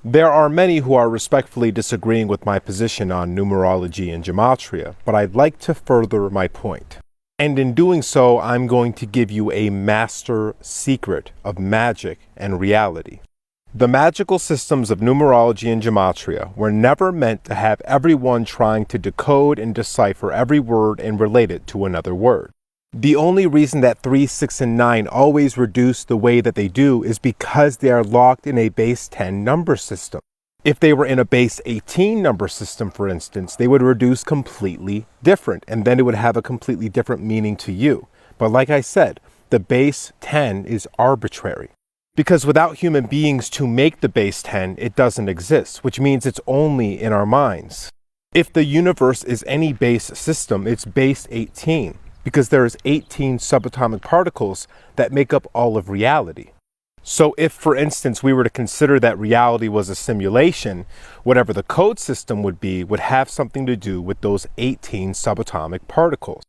There are many who are respectfully disagreeing with my position on numerology and gematria, but I'd like to further my point. And in doing so, I'm going to give you a master secret of magic and reality. The magical systems of numerology and gematria were never meant to have everyone trying to decode and decipher every word and relate it to another word. The only reason that 3, 6, and 9 always reduce the way that they do is because they are locked in a base 10 number system. If they were in a base 18 number system, for instance, they would reduce completely different, and then it would have a completely different meaning to you. But like I said, the base 10 is arbitrary. Because without human beings to make the base 10, it doesn't exist, which means it's only in our minds. If the universe is any base system, it's base 18, because there's 18 subatomic particles that make up all of reality. So if, for instance, we were to consider that reality was a simulation, whatever the code system would be would have something to do with those 18 subatomic particles.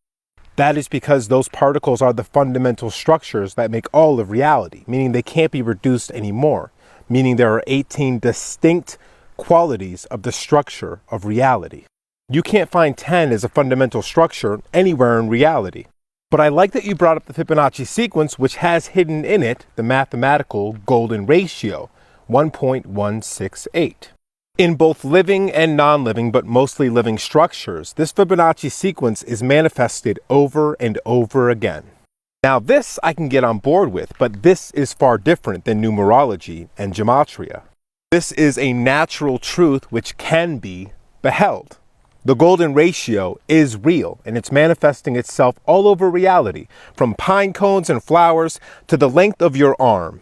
That is because those particles are the fundamental structures that make all of reality, meaning they can't be reduced anymore, meaning there are 18 distinct qualities of the structure of reality. You can't find 10 as a fundamental structure anywhere in reality. But I like that you brought up the Fibonacci sequence, which has hidden in it the mathematical golden ratio, 1.168. In both living and non-living, but mostly living structures, this Fibonacci sequence is manifested over and over again. Now this I can get on board with, but this is far different than numerology and gematria. This is a natural truth which can be beheld. The golden ratio is real, and it's manifesting itself all over reality, from pine cones and flowers to the length of your arm.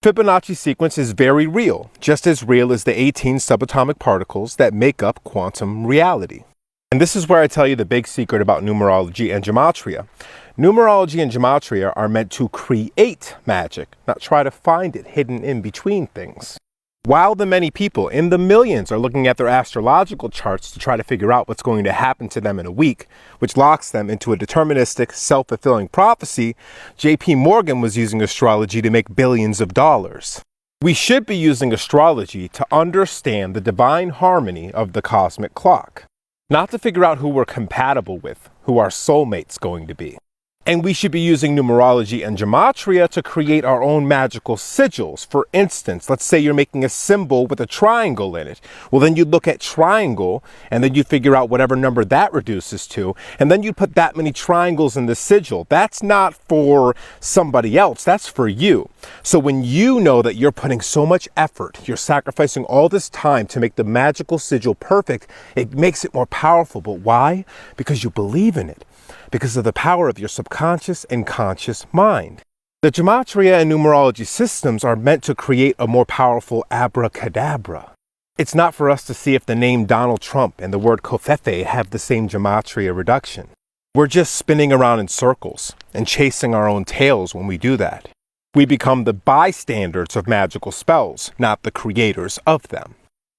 Fibonacci sequence is very real, just as real as the 18 subatomic particles that make up quantum reality. And this is where I tell you the big secret about numerology and gematria. Numerology and gematria are meant to create magic, not try to find it hidden in between things. While the many people in the millions are looking at their astrological charts to try to figure out what's going to happen to them in a week, which locks them into a deterministic, self-fulfilling prophecy, J.P. Morgan was using astrology to make billions of dollars. We should be using astrology to understand the divine harmony of the cosmic clock, not to figure out who we're compatible with, who our soulmate's going to be. And we should be using numerology and gematria to create our own magical sigils. For instance, let's say you're making a symbol with a triangle in it. Well, then you'd look at triangle, and then you figure out whatever number that reduces to, and then you put that many triangles in the sigil. That's not for somebody else, that's for you. So when you know that you're putting so much effort, you're sacrificing all this time to make the magical sigil perfect, it makes it more powerful. But why? Because you believe in it. Because of the power of your subconscious and conscious mind. The gematria and numerology systems are meant to create a more powerful abracadabra. It's not for us to see if the name Donald Trump and the word covfefe have the same gematria reduction. We're just spinning around in circles and chasing our own tails when we do that. We become the bystanders of magical spells, not the creators of them.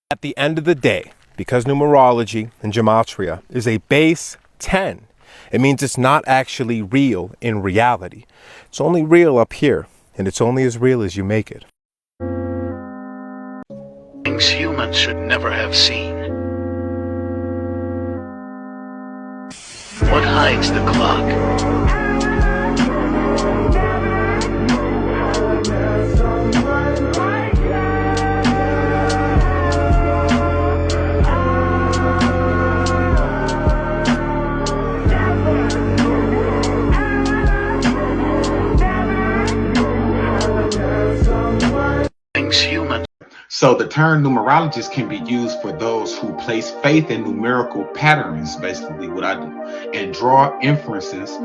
At the end of the day, because numerology and gematria is a base 10, it means it's not actually real in reality. It's only real up here, and it's only as real as you make it. Things humans should never have seen. What hides the clock? So the term numerologist can be used for those who place faith in numerical patterns, basically what I do, and draw inferences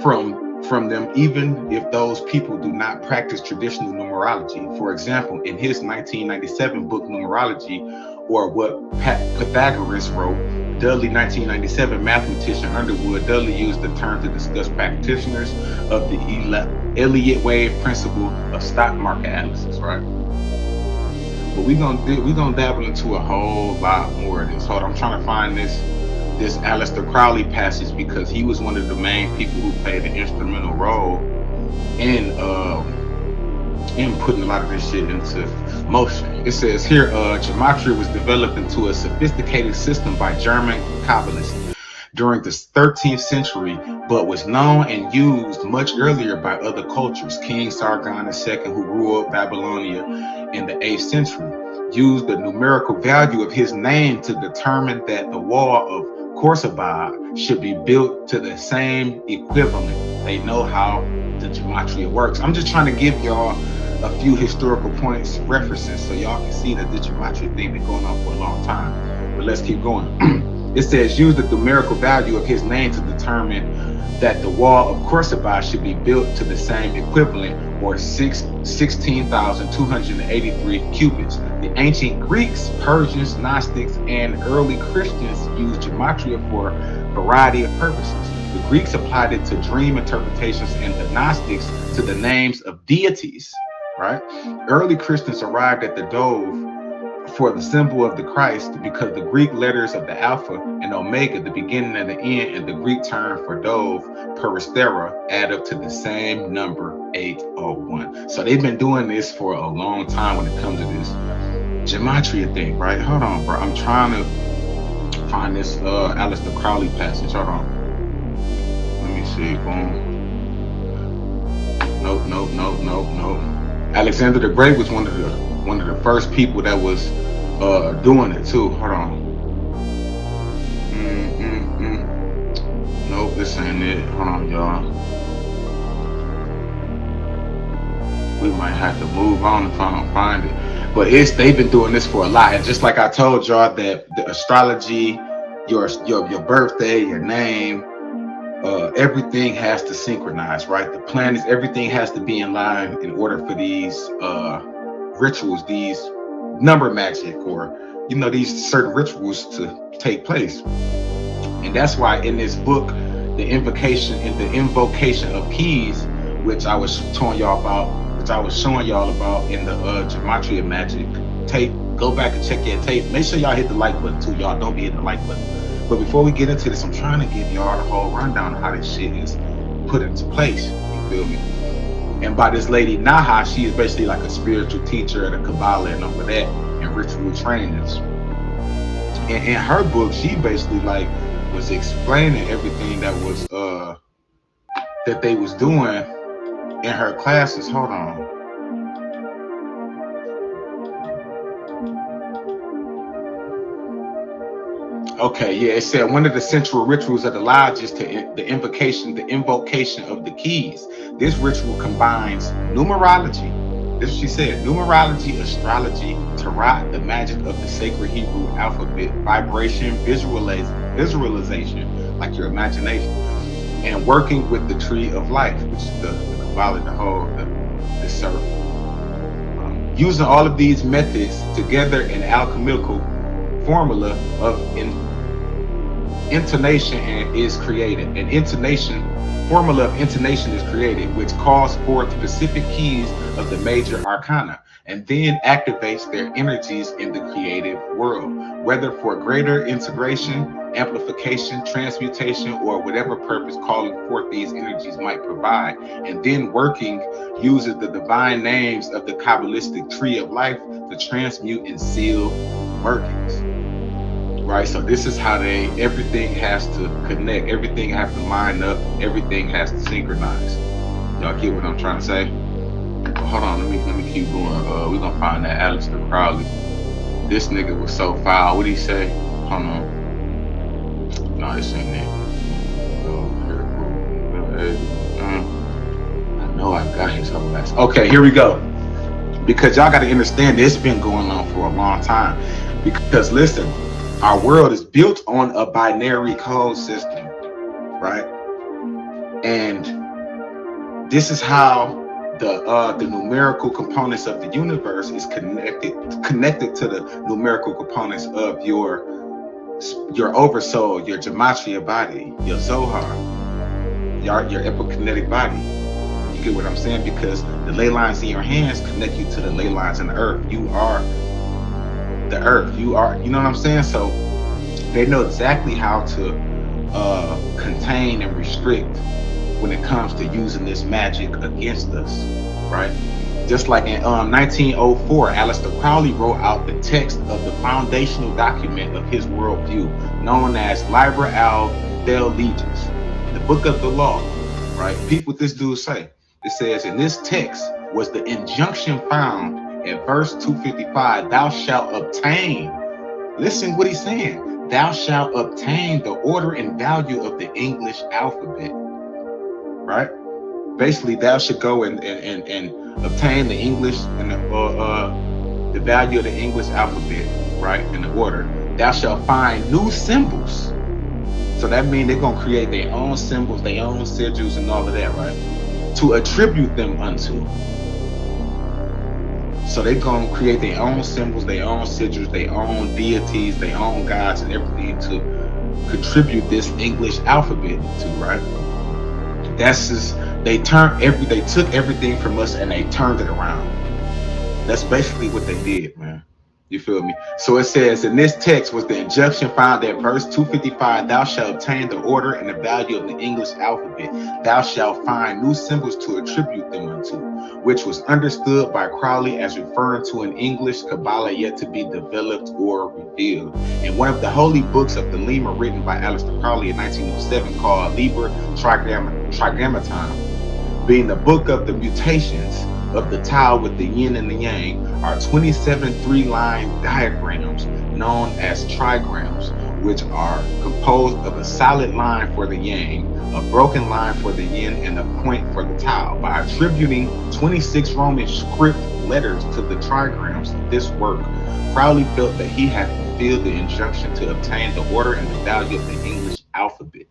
from them, even if those people do not practice traditional numerology. For example, in his 1997 book Numerology, or what Pythagoras wrote, Dudley, 1997, mathematician Underwood, Dudley used the term to discuss practitioners of the Elliott wave principle of stock market analysis, right? But we're gonna dabble into a whole lot more of this. Hold on, I'm trying to find this Aleister Crowley passage, because he was one of the main people who played an instrumental role in and putting a lot of this shit into motion. It says here, Gematria was developed into a sophisticated system by German Kabbalists during the 13th century, but was known and used much earlier by other cultures. King Sargon II, who ruled Babylonia in the 8th century, used the numerical value of his name to determine that the wall of Khorsabad should be built to the same equivalent. They know how the Gematria works. I'm just trying to give y'all a few historical points, references, so y'all can see that the Gematria thing been going on for a long time. But let's keep going. It says, use the numerical value of his name to determine that the wall of Khorsabad should be built to the same equivalent, or 16,283 cubits. The ancient Greeks, Persians, Gnostics, and early Christians used Gematria for a variety of purposes. The Greeks applied it to dream interpretations and the Gnostics to the names of deities, right? Early Christians arrived at the dove for the symbol of the Christ because the Greek letters of the Alpha and Omega, the beginning and the end, and the Greek term for dove, peristera, add up to the same number, 801. So they've been doing this for a long time when it comes to this Gematria thing, right? Hold on, bro. I'm trying to find this Aleister Crowley passage. Hold on. Let me see. Boom. Nope. Alexander the Great was one of the first people that was doing it too. Hold on. Nope, this ain't it. Hold on, y'all. We might have to move on if I don't find it. But they've been doing this for a lot. And just like I told y'all that the astrology, your birthday, your name, everything has to synchronize, right? The planets, everything has to be in line in order for these rituals, these number magic, or these certain rituals to take place. And that's why in this book, the invocation of keys, which I was showing y'all about in the Gematria magic tape. Go back and check that tape. Make sure y'all hit the like button too. Y'all don't be hitting the like button. But before we get into this, I'm trying to give y'all the whole rundown of how this shit is put into place. You feel me? And by this lady Naha, she is basically like a spiritual teacher at a Kabbalah and over that, and ritual trainers. And in her book, she basically was explaining everything that was that they was doing in her classes. Hold on. Okay, yeah, it said one of the central rituals of the lodge is the invocation of the keys. This ritual combines numerology. This is what she said: numerology, astrology, tarot, the magic of the sacred Hebrew alphabet, vibration, visualization, like your imagination, and working with the tree of life, which is the Kabbalah, the serpent. Using all of these methods together, an alchemical formula of intonation is created. Formula of intonation is created, which calls forth specific keys of the major arcana, and then activates their energies in the creative world, whether for greater integration, amplification, transmutation, or whatever purpose calling forth these energies might provide. And then working uses the divine names of the Kabbalistic tree of life to transmute and seal workings. Right, so this is how everything has to connect, everything has to line up, everything has to synchronize. Y'all get what I'm trying to say? Well, hold on, let me keep going. We're gonna find that Aleister Crowley. This nigga was so foul. What'd he say? Hold on. No, this ain't it. I know I got his whole ass. Okay, here we go. Because y'all gotta understand, this been going on for a long time. Because listen, our world is built on a binary code system, right? And this is how the numerical components of the universe is connected to the numerical components of your oversoul, your Gematria body, your Zohar, your epikinetic body. You get what I'm saying? Because the ley lines in your hands connect you to the ley lines in the earth. You are the earth. You know what I'm saying? So they know exactly how to contain and restrict when it comes to using this magic against us, right? Just like in 1904, Aleister Crowley wrote out the text of the foundational document of his worldview, known as Liber al Del Legis, the Book of the Law. Right? Peep what this dude say. It says, in this text was the injunction found in verse 255, thou shalt obtain. Listen what he's saying. Thou shalt obtain the order and value of the English alphabet. Right? Basically, thou should go and obtain the English and the value of the English alphabet, right? In the order. Thou shalt find new symbols. So that means they're gonna create their own symbols, their own sigils, and all of that, right? To attribute them unto. So they're gonna create their own symbols, their own sigils, their own deities, their own gods, and everything to contribute this English alphabet to, right? That's just, they took everything from us and they turned it around. That's basically what they did, man. You feel me? So it says, in this text was the injunction found at verse 255, thou shalt obtain the order and the value of the English alphabet. Thou shalt find new symbols to attribute them unto, which was understood by Crowley as referring to an English Kabbalah yet to be developed or revealed. In one of the holy books of the Lemur written by Aleister Crowley in 1907 called Liber Trigammaton, being the book of the mutations of the Tao with the yin and the yang, are 27 three-line diagrams known as trigrams, which are composed of a solid line for the yang, a broken line for the yin, and a point for the Tao. By attributing 26 Roman script letters to the trigrams of this work, Crowley felt that he had fulfilled the injunction to obtain the order and the value of the English alphabet,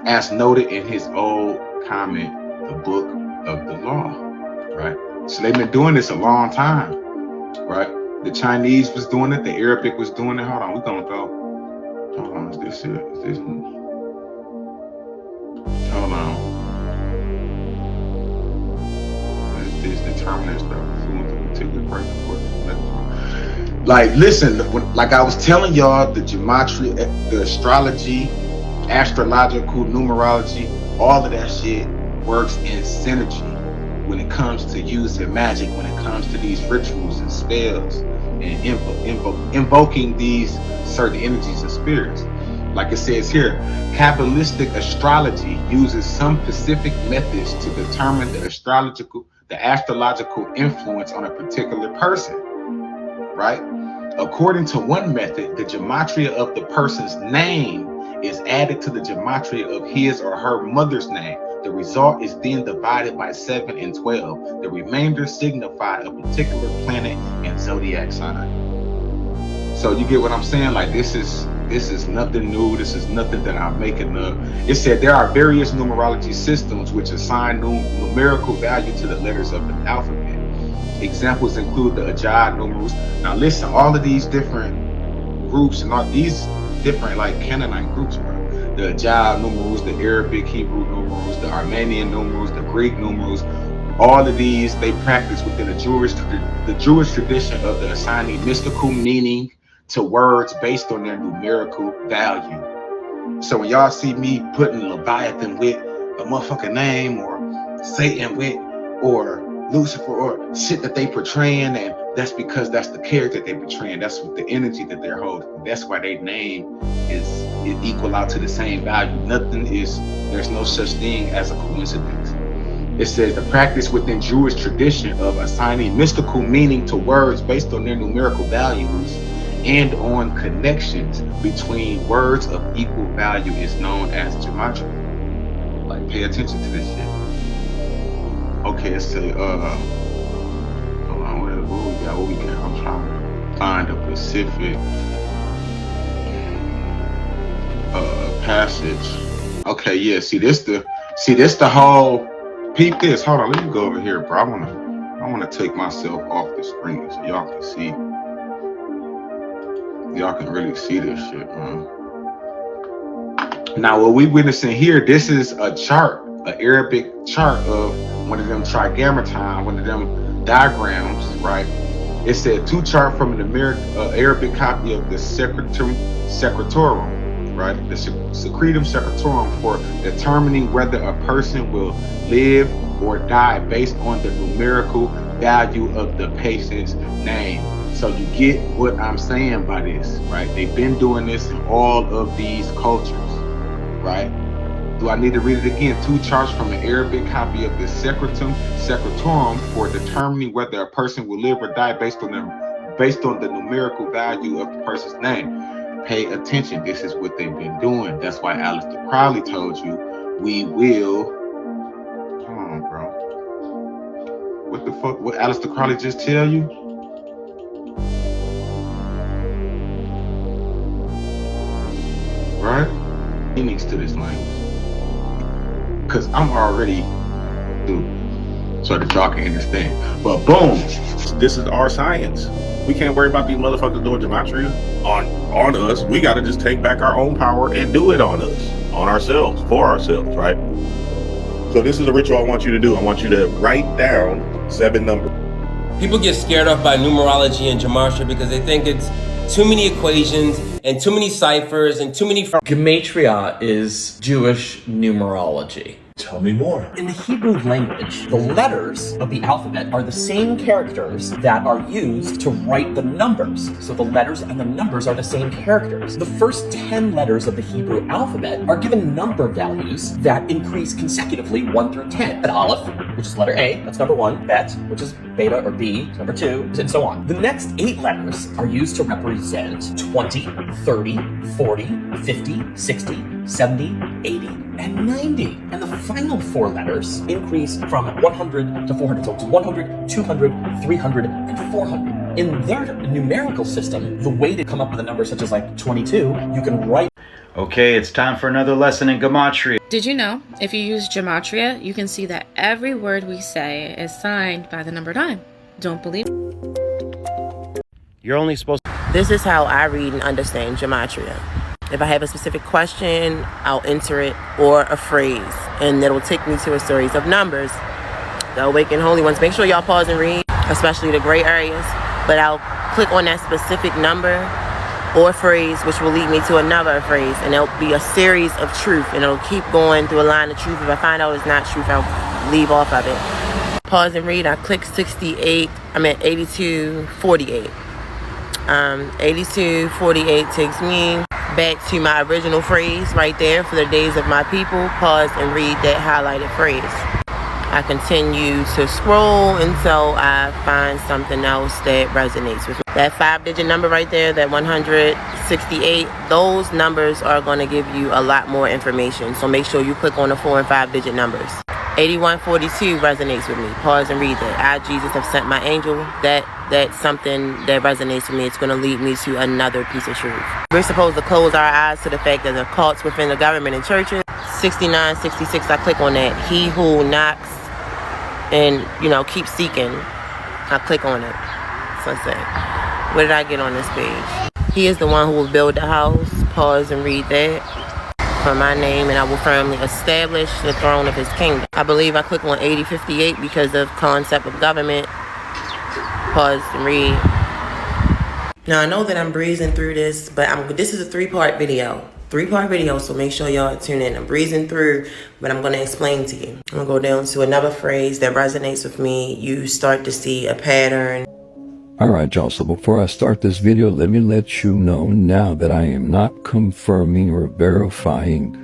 as noted in his old comment, the Book of the Law. Right? So they've been doing this a long time, right? The Chinese was doing it, the Arabic was doing it. Hold on, we're gonna go. Hold on, is this it? Is this one? Hold on. Is this determinants that influence a particular person? Like, listen, like I was telling y'all, the gematria, the astrology, astrological numerology, all of that shit works in synergy. When it comes to using magic, when it comes to these rituals and spells and invoking these certain energies and spirits. Like it says here, Kabbalistic astrology uses some specific methods to determine the astrological influence on a particular person, right? According to one method, the gematria of the person's name is added to the gematria of his or her mother's name. The result is then divided by 7 and 12. The remainder signify a particular planet and zodiac sign. So you get what I'm saying? Like this is nothing new. This is nothing that I'm making up. It said there are various numerology systems which assign numerical value to the letters of the alphabet. Examples include the Ajah numerals. Now listen, all of these different groups and all these different like Canaanite groups, bro. The Ajah numerals, the Arabic Hebrew numerals, the Armenian numerals, the Greek numerals, all of these they practice within the Jewish tradition of the assigning mystical meaning to words based on their numerical value. So when y'all see me putting Leviathan with a motherfucking name, or Satan with, or Lucifer, or shit that they portraying, and that's because that's the character they portraying. That's what the energy that they're holding. That's why their name is equal out to the same value. There's no such thing as a coincidence. It says the practice within Jewish tradition of assigning mystical meaning to words based on their numerical values and on connections between words of equal value is known as gematria. Like, pay attention to this shit. Okay, it say, hold on, what we got? I'm trying to find a specific passage. Okay, yeah, see this the whole, peep this. Hold on, let me go over here, bro. I wanna take myself off the screen so y'all can see. Y'all can really see this shit, man. Now, what we witnessing here, this is a chart, an Arabic chart of one of them trigammaton, one of them diagrams, right? It said two chart from an Arabic copy of the Secretorum, right? The secretum secretorum for determining whether a person will live or die based on the numerical value of the patient's name. So you get what I'm saying by this, right? They've been doing this in all of these cultures, right? Do I need to read it again? 2 charts from an Arabic copy of the secretum secretorum for determining whether a person will live or die based on the numerical value of the person's name. Pay attention. This is what they've been doing. That's why Aleister Crowley told you we will. Hold on, bro. What the fuck? What Aleister Crowley just tell you? Right? Meanings to this language. Because I'm already dude, so that y'all can understand. But boom, this is our science. We can't worry about these motherfuckers doing gematria on us. We got to just take back our own power and do it on us, on ourselves, for ourselves, right? So this is a ritual I want you to do. I want you to write down 7 numbers. People get scared off by numerology and gematria because they think it's too many equations and too many ciphers and too many... Gematria is Jewish numerology. Tell me more. In the Hebrew language, the letters of the alphabet are the same characters that are used to write the numbers. So the letters and the numbers are the same characters. The first 10 letters of the Hebrew alphabet are given number values that increase consecutively 1 through 10. An aleph, which is letter A, that's number 1. Bet, which is beta or B, number 2, and so on. The next 8 letters are used to represent 20, 30, 40, 50, 60, 70, 80, and 90. And the final 4 letters increase from 100 to 400. So it's 100, 200, 300, and 400. In their numerical system, the way to come up with a number such as like 22, you can write. Okay, it's time for another lesson in Gematria. Did you know if you use Gematria, you can see that every word we say is signed by the number 9? Don't believe? You're only supposed to... This is how I read and understand Gematria. If I have a specific question, I'll enter it or a phrase, and it'll take me to a series of numbers. The awakened holy ones, make sure y'all pause and read, especially the gray areas, but I'll click on that specific number or phrase, which will lead me to another phrase, and it'll be a series of truth, and it'll keep going through a line of truth. If I find out it's not truth, I'll leave off of it. Pause and read, I click 8248. 8248 takes me back to my original phrase right there for the days of my people. Pause and read that highlighted phrase. I continue to scroll until I find something else that resonates with me. That 5-digit number right there, that 168, those numbers are going to give you a lot more information. So make sure you click on the 4 and 5-digit numbers. 8142 resonates with me. Pause and read that. I, Jesus, have sent my angel. That's something that resonates with me. It's going to lead me to another piece of truth. We're supposed to close our eyes to the fact that there are cults within the government and churches. 6966, I click on that. He who knocks and, keeps seeking, I click on it. So I say, what did I get on this page? He is the one who will build the house. Pause and read that. For my name, and I will firmly establish the throne of his kingdom. I believe I click on 8058 because of concept of government. Pause and read. Now I know that I'm breezing through this, but this is a 3-part video. 3-part video, so make sure y'all tune in. I'm breezing through, but I'm going to explain to you. I'm going to go down to another phrase that resonates with me. You start to see a pattern. Alright y'all, so before I start this video, let me let you know now that I am not confirming or verifying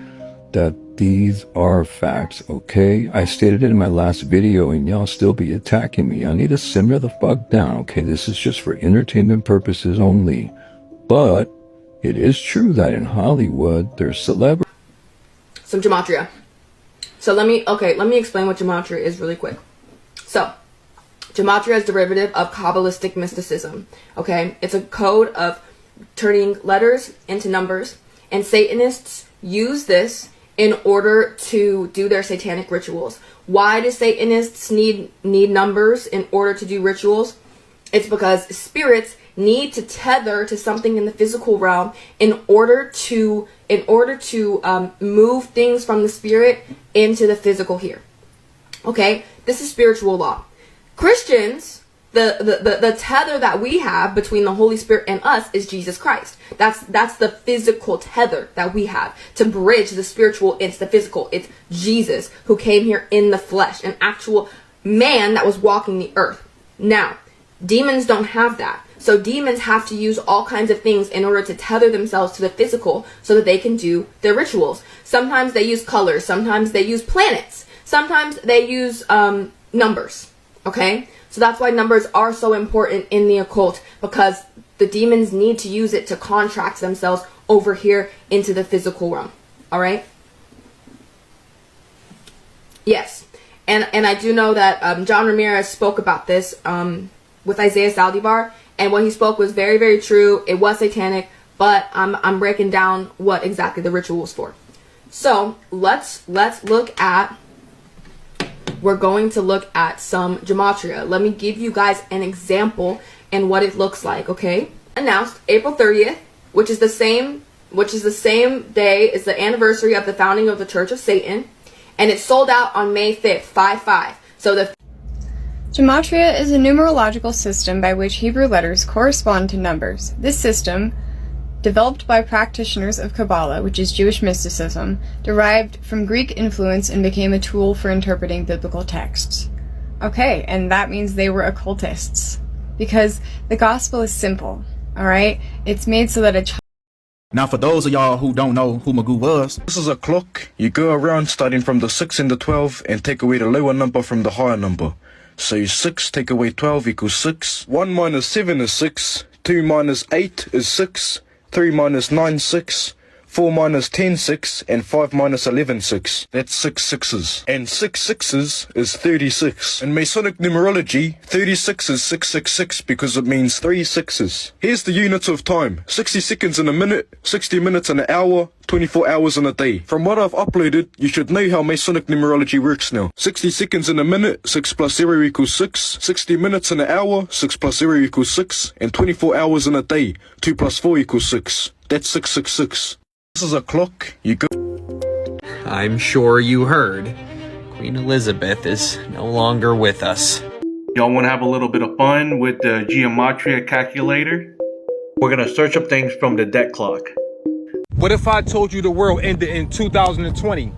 that these are facts, okay? I stated it in my last video and y'all still be attacking me. I need to simmer the fuck down, okay? This is just for entertainment purposes only. But it is true that in Hollywood, there's celebrities. Some Gematria. So let me explain what Gematria is really quick. So, Gematria is derivative of Kabbalistic mysticism, okay? It's a code of turning letters into numbers, and Satanists use this in order to do their satanic rituals. Why do Satanists need numbers in order to do rituals? It's because spirits need to tether to something in the physical realm in order to move things from the spirit into the physical here. Okay? This is spiritual law. Christians the tether that we have between the Holy Spirit and us is Jesus Christ. That's the physical tether that we have to bridge the spiritual into the physical. It's Jesus who came here in the flesh, an actual man that was walking the earth. Now, demons don't have that. So demons have to use all kinds of things in order to tether themselves to the physical so that they can do their rituals. Sometimes they use colors. Sometimes they use planets. Sometimes they use numbers. Okay? So that's why numbers are so important in the occult, because the demons need to use it to contract themselves over here into the physical realm. All right? Yes. And I do know that John Ramirez spoke about this with Isaiah Saldivar. And what he spoke was very, very true. It was satanic, but I'm breaking down what exactly the ritual was for. So let's look at, we're going to look at some gematria. Let me give you guys an example and what it looks like, okay? Announced April 30th, which is the same day as the anniversary of the founding of the Church of Satan, and it sold out on May 5th, 5/5. So the Gematria is a numerological system by which Hebrew letters correspond to numbers. This system, developed by practitioners of Kabbalah, which is Jewish mysticism, derived from Greek influence and became a tool for interpreting biblical texts. Okay, and that means they were occultists. Because the gospel is simple, alright? It's made so that a child... Now for those of y'all who don't know who Magoo was, this is a clock. You go around starting from the 6 and the 12 and take away the lower number from the higher number. So 6 take away 12 equals 6. 1 minus 7 is 6. 2 minus 8 is 6. 3 minus 9, 6. 4 minus 10, 6. And 5 minus 11, 6. That's 6 sixes. And 6 sixes is 36. In Masonic numerology, 36 is 666 because it means 3 sixes. Here's the units of time. 60 seconds in a minute, 60 minutes in an hour, 24 hours in a day. From what I've uploaded, you should know how Masonic numerology works now. 60 seconds in a minute, 6 plus 0 equals 6. 60 minutes in an hour, 6 plus 0 equals 6. And 24 hours in a day, 2 plus 4 equals 6. That's 666. This is a clock. You go. I'm sure you heard. Queen Elizabeth is no longer with us. Y'all want to have a little bit of fun with the Gematria calculator? We're going to search up things from the debt clock. What if I told you the world ended in 2020?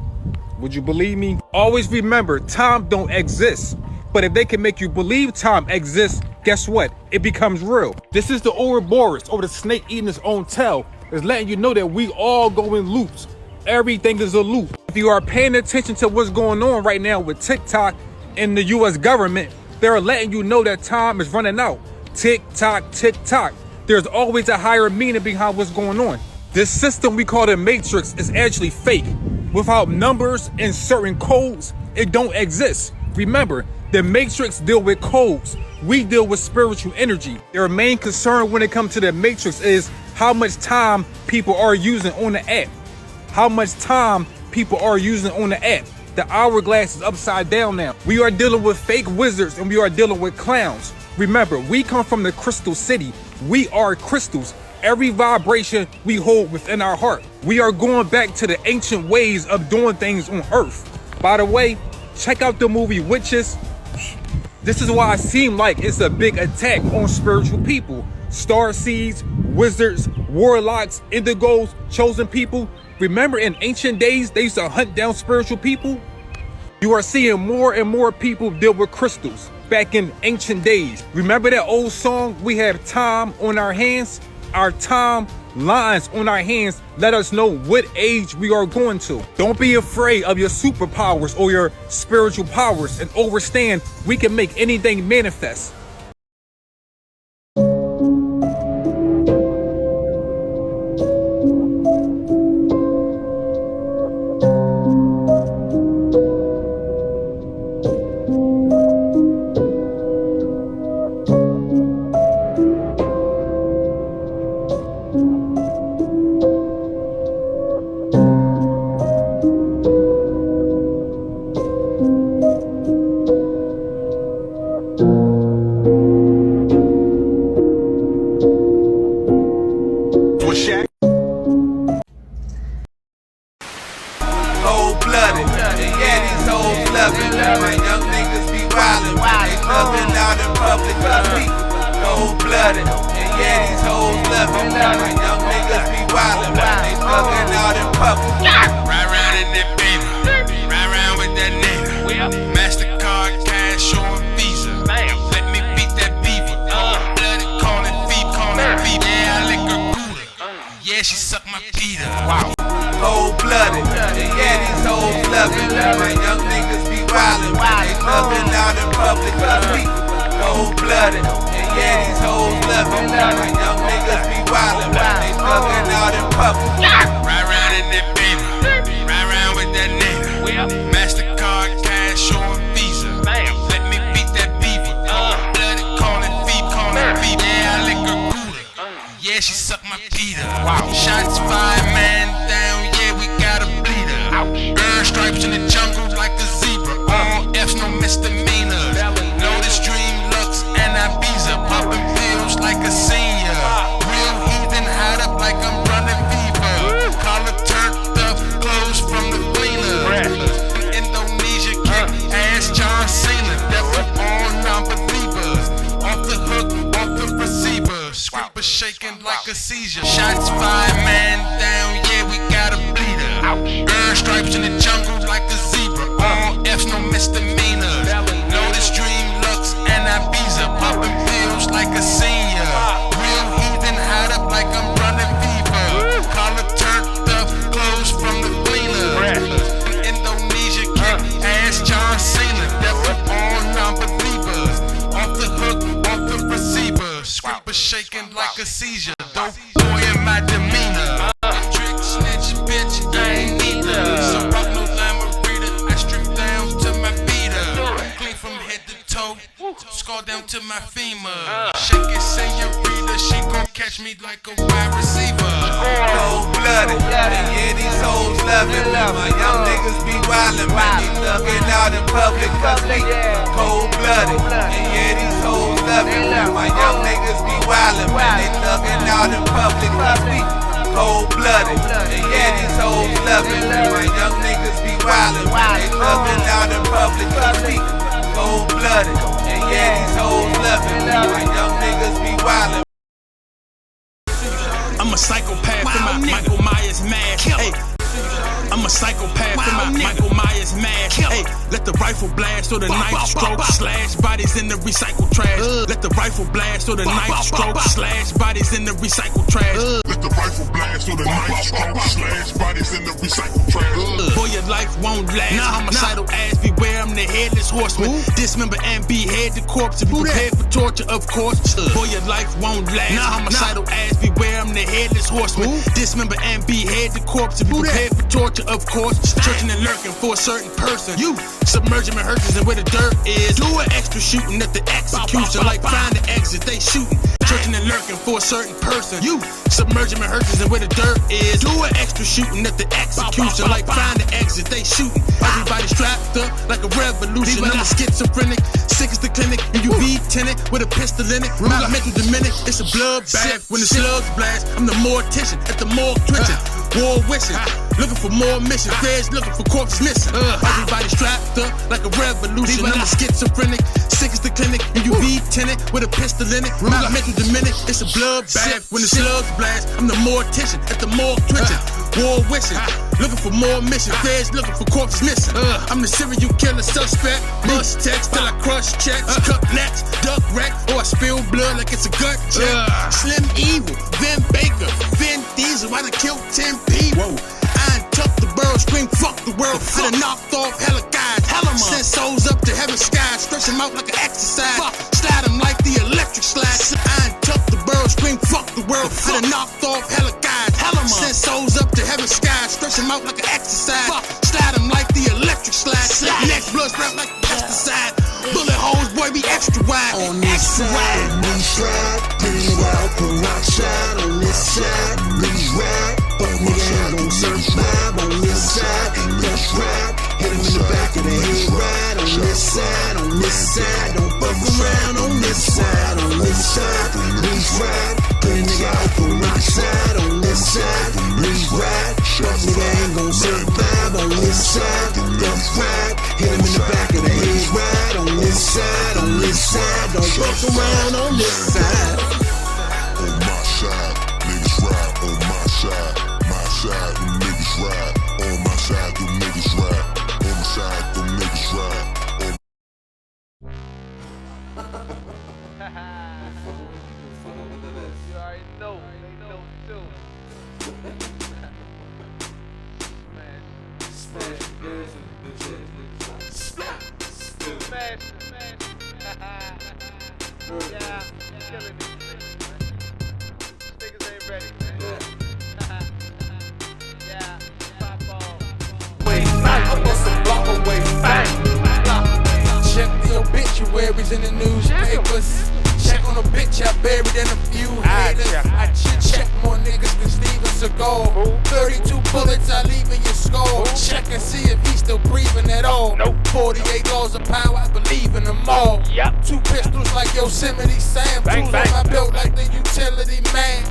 Would you believe me? Always remember, time don't exist. But if they can make you believe time exists, guess what? It becomes real. This is the Ouroboros, or the snake eating its own tail. It's letting you know that we all go in loops. Everything is a loop. If you are paying attention to what's going on right now with TikTok and the US government, they're letting you know that time is running out. Tick tock, tick tock. There's always a higher meaning behind what's going on. This system we call the Matrix is actually fake. Without numbers and certain codes, it don't exist. Remember, the Matrix deal with codes. We deal with spiritual energy. Their main concern when it comes to the Matrix is how much time people are using on the app. How much time people are using on the app. The hourglass is upside down now. We are dealing with fake wizards and we are dealing with clowns. Remember, we come from the crystal city. We are crystals. Every vibration we hold within our heart. We are going back to the ancient ways of doing things on earth. By the way, check out the movie Witches. This is why it seems like it's a big attack on spiritual people. Star seeds, wizards, warlocks, indigos, chosen people. Remember in ancient days, they used to hunt down spiritual people? You are seeing more and more people deal with crystals back in ancient days. Remember that old song, we have time on our hands? Our time lines on our hands let us know what age we are going to. Don't be afraid of your superpowers or your spiritual powers, and understand we can make anything manifest. Young niggas be wildin', they clubbing out in public. cold-blooded, and yeah, these hoes love it. My young niggas be wildin', but they thuggin' out in public. Ride around in that baby, ride around with that nigga. MasterCard, cash or Visa. Let me beat that beaver. Bloody call it fever. Yeah, I lick her cooler. Yeah, she suck my Peter. Wow. Cold-blooded, and yeah, these hoes love it. My young niggas be wildin', but they thuggin' out in public. Cold-blooded, and yeah, these hoes love it. My young niggas be wildin', but they thuggin' out in public. Ride around in that baby, ride around with that nigga. MasterCard, cash or Visa. Let me beat that beaver. Bloody call it fever. Yeah, I lick her cooler. Yeah, she suck my Peter. Wow. Shots fired, man down. Yeah, we got a bleeder. Burn stripes in the jungle like a zebra. All F's, no misdemeanors. Lotus Dream Lux and Ibiza. Popping pills like a senior. Real heathen, hot up like I'm running fever. Collar turned up, clothes from the cleaner. Indonesia kick ass John Cena. Devil all non-believers. Off the hook, off the receiver. Scraper shaking like a seizure. Shots fired, man down. Yeah, we got a bleeder. Burn stripes in the jungle like a zebra. All F's, no misdemeanors. Lotus Dream Lux and Ibiza. Popping pills like a senior. Real heathen, hot up like I'm running fever. Collar turned up, clothes from the cleaner. Indonesia kick ass John Cena. Devil all non-believers. Off the hook, off the receiver. Scraper shaking like a seizure. Dope boy in my demeanor. Trick snitch bitch, I ain't neither. So rock no Lamarita, I strip down to my beater. Clean from head to toe, skull down to my femur. Shake it, senorita, she gon' catch me like a wide receiver. Cold-blooded, and yeah, these hoes love it. My young niggas be wildin', man, they thuggin' out in public. Cause we cold-blooded, and yeah, these hoes love it. My young niggas be wildin', man, they thuggin' out in public. Cause we cold-blooded, and yeah, these hoes love it. My young niggas be wildin', man, they thuggin' out in public. Cause we cold-blooded, and yeah, these hoes love it. My young niggas be wildin'. I'm a psychopath for my Michael Myers mask. Hey, I'm a psychopath for my Michael Myers mask. Hey, let the rifle blast or the knife stroke slash bodies in the recycle trash. Let the rifle blast or the knife stroke slash bodies in the recycle trash. Let the rifle blast or the knife stroke slash bodies in the recycle trash. Boy, your life won't last. Homicidal ass, beware, I'm the headless horseman. Dismember and behead the corpse to be prepared for torture, of course. Boy, your life won't last. Homicidal ass, beware, I'm the headless horseman. Dismember and behead the corpse to be prepared for torture, of course. Searching and lurking for a certain person. You submerging my hurts and where the dirt is. Do an extra shooting at the execution. Like find the exit, they shooting. Searching and lurking for a certain person. You submerging my hurts and where the dirt is. Do an extra shooting at the execution. Like find the exit, they shooting. Everybody strapped up like a revolution. I'm a schizophrenic, sick as the clinic. UV tenant with a pistol in it. My mental diminished, it's a bloodbath. When the slugs blast, I'm the mortician at the morgue twitching. War wishing, looking for more missions. Feds looking for corpses missing. Everybody strapped up like a revolution. I'm a schizophrenic, sick as the clinic. UV tenant with a pistol in it. My mental diminished, it's a bloodbath. When the slugs blast, I'm the mortician at the morgue twitching. War wishing, looking for more missions. Feds looking for corpses missing. I'm the serial killer suspect. Bust text till I crush checks. Cut necks, duck wreck, or I spill blood like it's a gut check. Slim Evil, Vin Baker, Vin Diesel. I done killed 10 people. I done took the bird, scream fuck the world. I done knocked off hella guys. Sent souls up to heaven skies. Stretch them out like an exercise. Slide them like the electric slide. I done took the bird, scream fuck the world. I done knocked off hella guys. Sent souls up to heaven skies. Stretch them out like an exercise. Slide them like the electric slide. Next blood spread like pesticide. Bullet holes, boy, be extra wide. On this side, we slide. Pretty wild, peroxide. On this side, we ride. Fuck nigga, don't survive. On this side, let's ride. Hit him in the back of the head, ride. On this side, don't fuck around. On this side, we ride. Pretty nigga out, peroxide. On this side, we ride. Fuck nigga ain't gon' survive. On this side, let's ride. Hit him in the back of the head, ride. On this side, don't fuck around on this side. Check the obituaries in the newspapers. Check on a bitch I buried in a few haters. I check more niggas than Steven Seagal. 32 bullets I leave in your skull. Check and see if he's still breathing at all. 48 laws of power, I believe in them all. 2 pistols like Yosemite Sam. Tools on my belt like the utility man.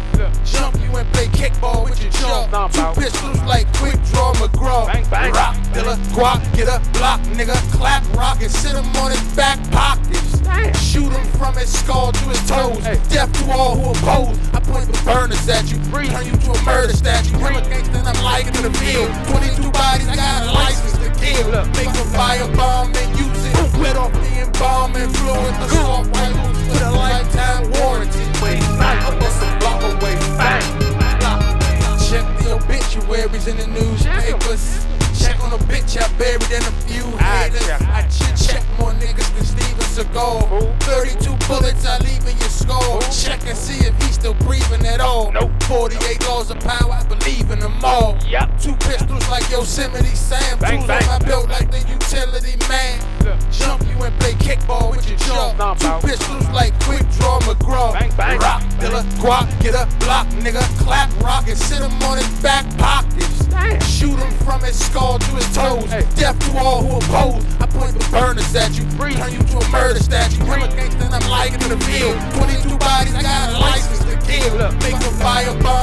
Jump you and play kickball with your jaw. 2 pistols like Quick Draw McGraw. Rock dealer, guap, get a block, nigga. Clap rock and sit him on his back pockets. Shoot him from his skull to his toes. Death to all who oppose. I point the burners at you, turn you to a murder statue. Him a gangster, I'm like in the field. 22 bodies, I got a license to kill. Make a firebomb and use it. Let off the embalming fluid, the soft rifles with a lifetime warranty. I bust a block away. Check the obituaries in the newspapers. Check on a bitch I buried in a few haters. I check more niggas than Steven Seagal. 32 bullets I leave in your skull. Check and see if he's still breathing at all. 48 laws of power, I believe in them all. 2 pistols like Yosemite Sam. Tools on my belt like the utility man. Jump you and play kickball with your jaw. 2 pistols like Quick Draw McGraw. Rock dealer, guap, get a block, nigga. Clap rock and sit him on his back pockets. Shoot him from his skull to his toes. Death to all who oppose. I point the burners at you, turn you to a murder statue. Him a gangster, I'm like in the field. 22 bodies, I got a license to kill. Make a firebomb